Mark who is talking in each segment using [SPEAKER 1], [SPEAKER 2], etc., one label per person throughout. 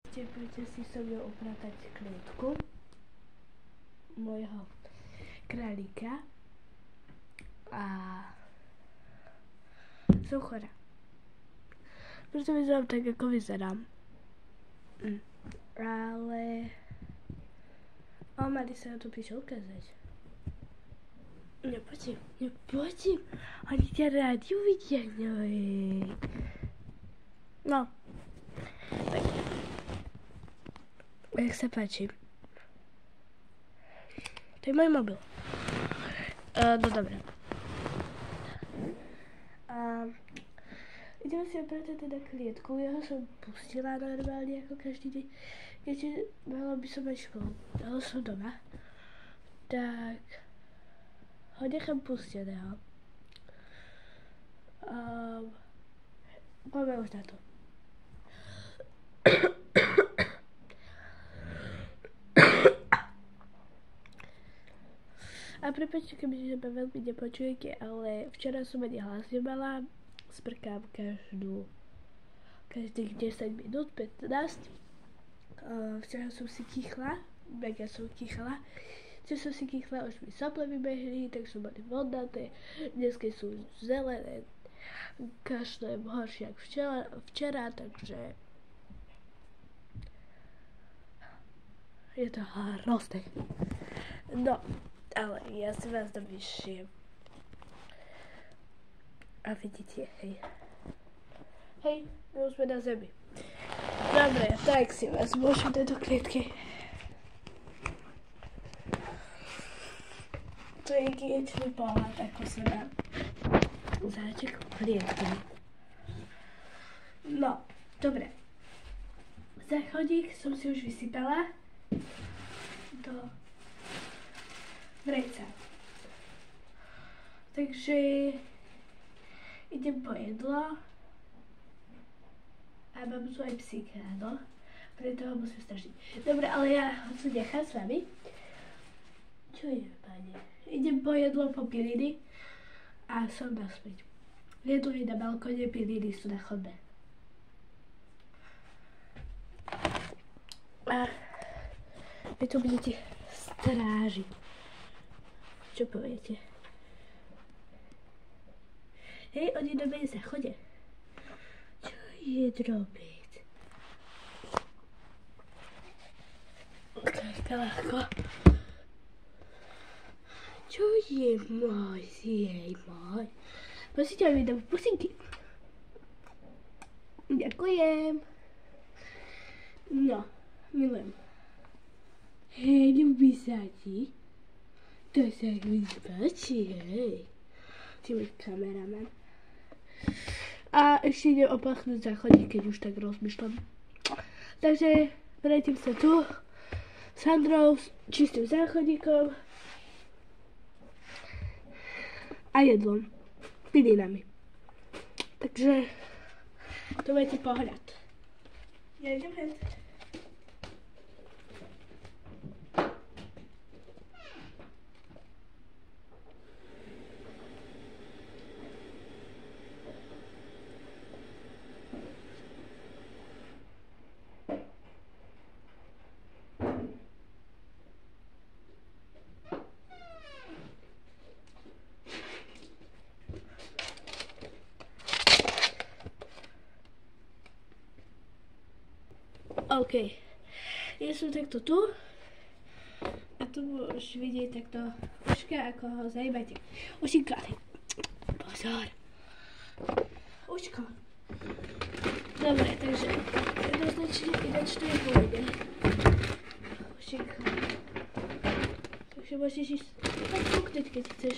[SPEAKER 1] Poďte si so mnou upratať klietku môjho králika a som chorá. Preto vyzerám tak, ako vyzerám. Ale mali sa na to prišiel ukázať. Nepoďím. Oni ťa rádi uvidia. No. Tak. Jak sa páči. To je môj mobil. No dobré. Ideme si opratať teda klietku. Ja ho som pustila normálne ako každý deň. Keďže mala by som mať školu. Ale som doma. Tak ho nechám pusteného. Poďme už na to. A prepáčte, kebyže ma veľmi nepočujete, ale včera som ani hlas nemala. Sprkám každých 10 minút, 15. Včera som si kýchla, mega som kýchala. Čo som si kýchla, už mi sople vybehli, tak som mali vodnaté. Dneska sú zelené, kašlem horšie ako včera, takže je to hrozné. No, ale ja si vás dovyšiem. A vidíte, hej. Hej, my už sme na zemi. Dobre, tak si vás môžem dať do klietky. To je jedinečný pohľad, ako sa dá záček klietky. No, dobre. Záchodík som si už vysypala do vrejca. Takže idem po jedlo a mám tu aj psíka, no. Preto ho musím strašiť. Dobre, ale ja ho tu nechám s vami. Čo je, páne? Idem po jedlo, po piliny a som naspäť. Jedlo je na balkóne, piliny sú na chodbe. A vy tu budete strážiť. Čo poviete? Hej, oni na mňa zachodia. Čo je drobiť? Kľačka ľahko. Čo je môj? Jej môj. Prosíte, mi dám pusinky. Ďakujem. No, milujem. Hej, ľubí sa ti? To sa mi páči, hej. Ty môj kameraman. A ešte idem opachnúť záchodník, keď už tak rozmýšľam. Takže vrátim sa tu s Sandrou, s čistým záchodníkom a jedlom, pilinami. Takže to budete pohľad. Ja idem hen. OK, ja som takto tu a tu môžeš vidieť takto uška, ako ho zajímate. Ušinka, pozor. Uško. Dobre, takže jednoznačne ináč to je pôjde. Ušinka. Takže môžeš ísť tak kúknúť, keď chceš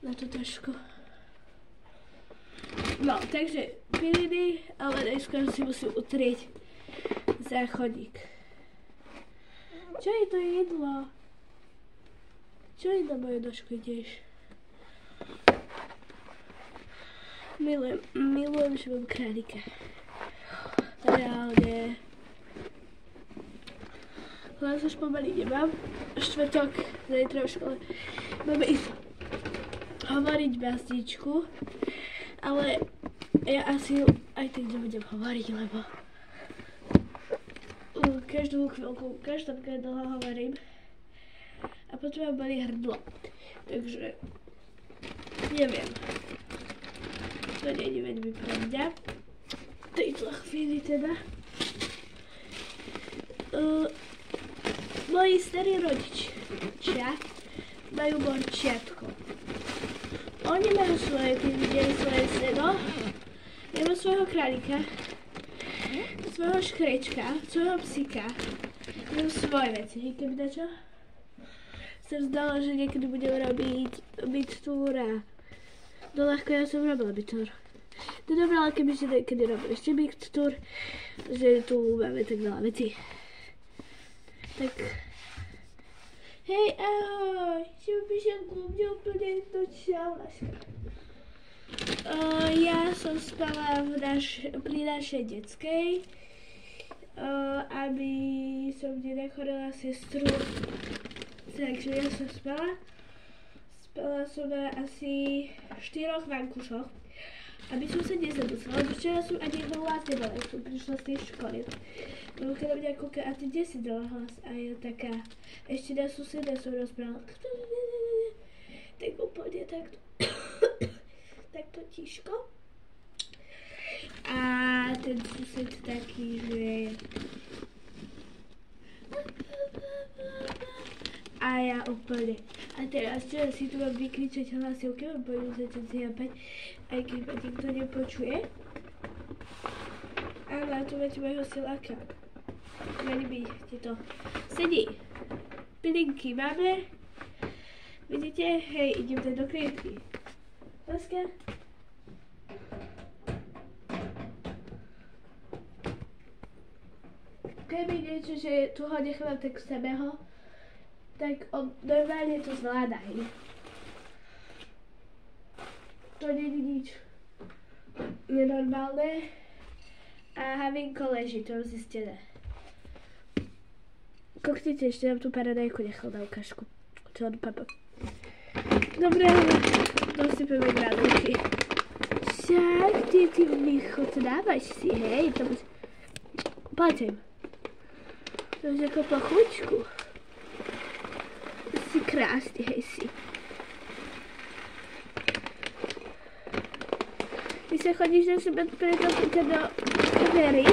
[SPEAKER 1] na tú trošku. No, takže piliny, ale najskôr si musím utrieť záchodník. Čo je to jedlo? Čo je na moju nožku ideš? Milujem, že mám králika. Reálne. Hlas už pomaly nemám. Štvrtok, zajtra v škole. Máme ísť hovoriť básničku, ale ja asi aj tak nebudem hovoriť, lebo každú chvíľku, každá dlho hovorím. A potom ma boli hrdlo. Takže neviem. To nie je veľmi pre mňa. V tejto chvíli teda. Moji starí rodičia majú morčiatko. Oni majú svoje, keď videli svoje seno, majú svojho králika, svojho škrečka, svojho psíka, majú svoje veci. Hej, keby dačo? Som zdala, že niekedy budem robiť bytúr a no ľahko ja som robila bytúr. No dobré, ale keby si niekedy robil ešte bytúr, že tu máme tak veľa veci. Tak... Hej, ahoj, si upíšem mňa úplne jednočná láska. Ja som spala pri našej detskej, aby som nenachorila sestru. Takže ja som spala som na asi 4 vankušoch, aby som sa nezadusala, lebo včera som ani jednou hlas nemala, jak som prišla z tej školy. Lebo keď na mňa kúka, a ty kde si dala hlas? A ja taká, ešte na suseda som rozprávala, tak úplne takto tiško. A ten sused taký, že... A ja úplne. A teraz čo si tu mám vykričať hlasivky, mám poviem začať zjapať, aj keď ma nikto nepočuje. A má tu mať môjho siláka. Mali by ti to. Sedí. Pilinky máme. Vidíte? Hej, idem do klietky. Láska. Keby niečo, že tu ho nechám tak samého, tak on normálne to zvláda, hej. To nie je nič nenormálne. A Havinko leží, to mám zistené. Koktite, ešte nám tu paradajku nechal na ukážku. Čo on papa. Dobre, dosypeme granulky. Však, ty vychutnávaš si, hej. To bude... Poďme. To už ako pachučku. Si krásny, hej si. Ty sa chodíš na sebe pretopíte do kamery?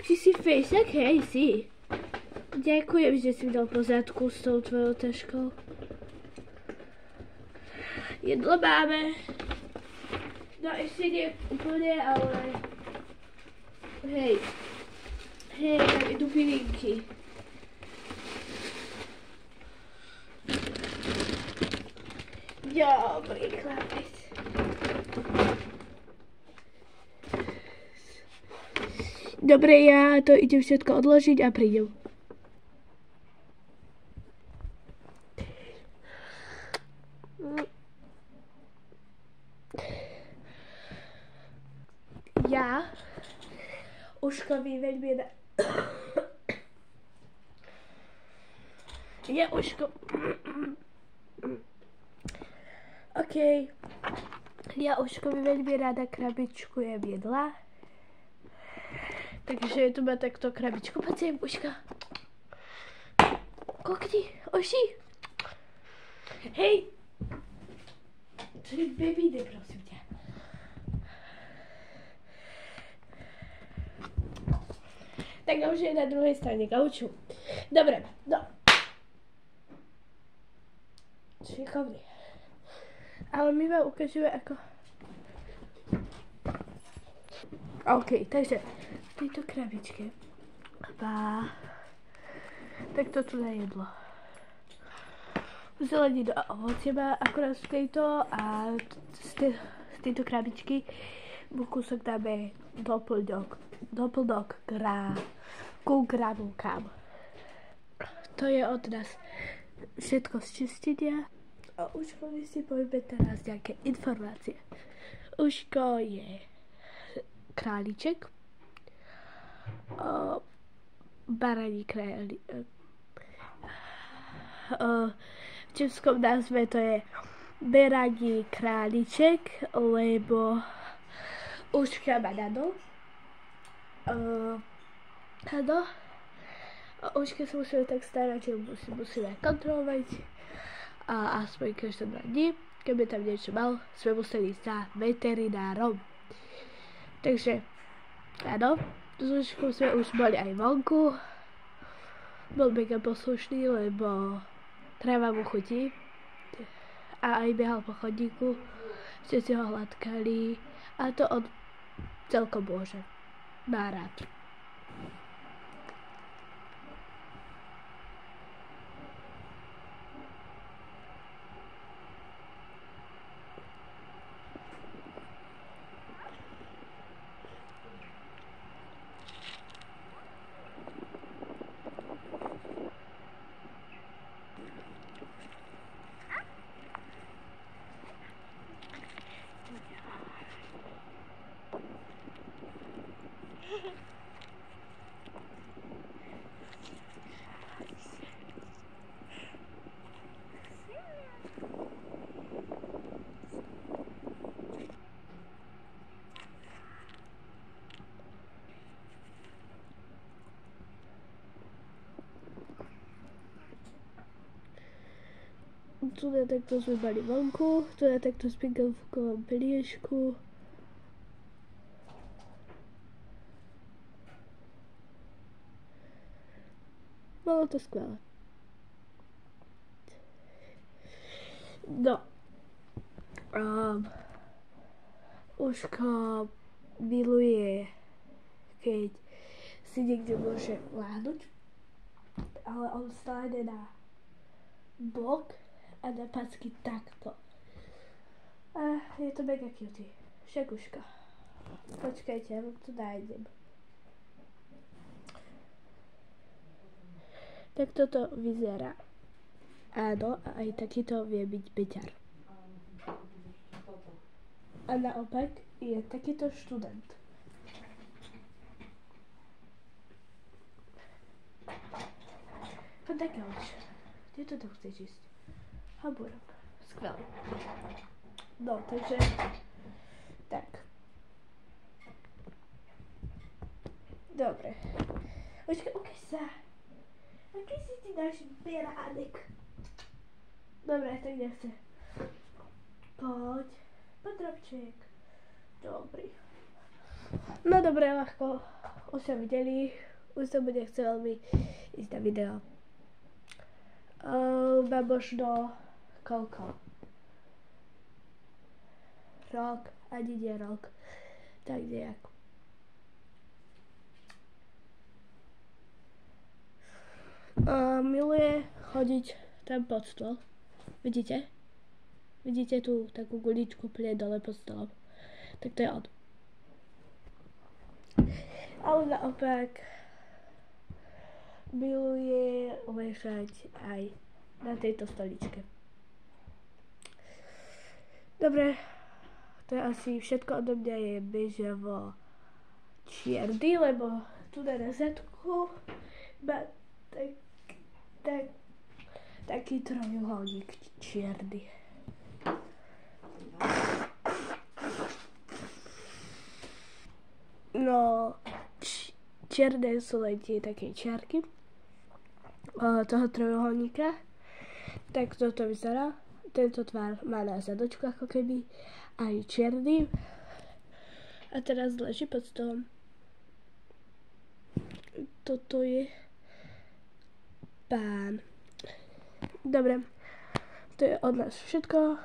[SPEAKER 1] Či si fejsak, hej si. Ďakujem, že si mi dal pozadku s tou tvojou taškou. Jedlo máme. No ešte nie úplne, ale... Hej. Hej, tam idú pilinky. Dobrý chlapec. Dobre, ja to idem všetko odložiť a prídem. Ja Uškovi veľmi Ja Uško... OK. Ja Uškovi veľmi rada krabičkujem jedla. Takže tu má takto krabičku. Poď sem, Uška. Kokni, Uši. Hej. To je baby, prosím ťa. Tak už je na druhej strane gauču. Dobre, no. Šikovný. Ale my vám ukážeme ako... OK, takže v tejto krabičke má takto tu na jedlo. Zeleninu a ovocie má akorát v tejto a z tejto krabičky mu kúsok dáme doplnok ku granulkám. To je od nás všetko z čistenia. A Uškovi si povieme teraz nejaké informácie. Uško je králiček. Baraní králiček. V českom názve to je beraní králiček, lebo Uška má nano. Áno. A už keď sa musíme tak starať, že musíme kontrolovať a aspoň každé 2 dní, keby tam niečo mal, sme museli ísť za veterinárom. Takže, áno, s Očkom sme už boli aj vonku. Bol mega poslušný, lebo tráva mu chutí. A aj behal po chodníku, všetci ho hladkali a to on celkom môže. Má rád. Tu na takto sme mali vonku, tu na takto spinkal v kovom peliešku. Bolo to skvelé. No. Uško miluje, keď si niekde môže láhnuť, ale on stále nedá bok a na packy takto. A je to mega cutie. Však Uško. Počkajte, ja vám to nájdem. Tak toto vyzerá. Áno, a aj takýto vie byť beťar. A naopak je takýto študent. Poď tak, Jož. Kde to chceš ísť? Hamburok. Skvelé. No, takže... Tak. Dobre. Počkaj, ukáž sa. Aký si ty náš beránek? Dobre, tak nechce. Poď. Drobček. Dobrý. No dobre, ľahko. Už sa videli. Už sa bude chcel veľmi ísť na video. Mám možno koľko? Rok, ani nie rok. Tak nejak. Miluje chodiť tam pod stôl. Vidíte? Vidíte tú takú guličku úplne dole pod stolom? Tak to je on. Ale naopak miluje ležať aj na tejto stoličke. Dobre, to je asi všetko odo mňa. Je bežavo čierny, lebo tu na zadku má taký trojuholník čierny. No, čierne sú len tie také čiarky toho trojuholníka. Tak toto vyzerá. Tento tvár má na zadočku ako keby aj čierny. A teraz leží pod stolom. Toto je pán. Dobre, to je od nás všetko.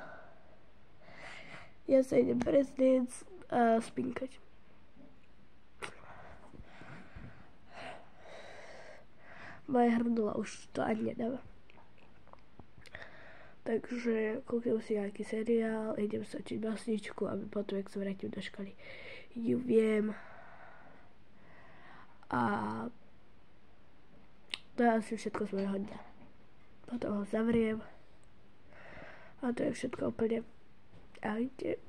[SPEAKER 1] Ja sa idem prezdiec a spinkať. Moje hrdlo už to ani nedáva. Takže kúknem si nejaký seriál, idem sa čiť básničku, aby potom, jak sa vrátim do školy, ju viem. A to je asi všetko z môjho dňa. Potom ho zavriem. A to je všetko úplne. Ahojte.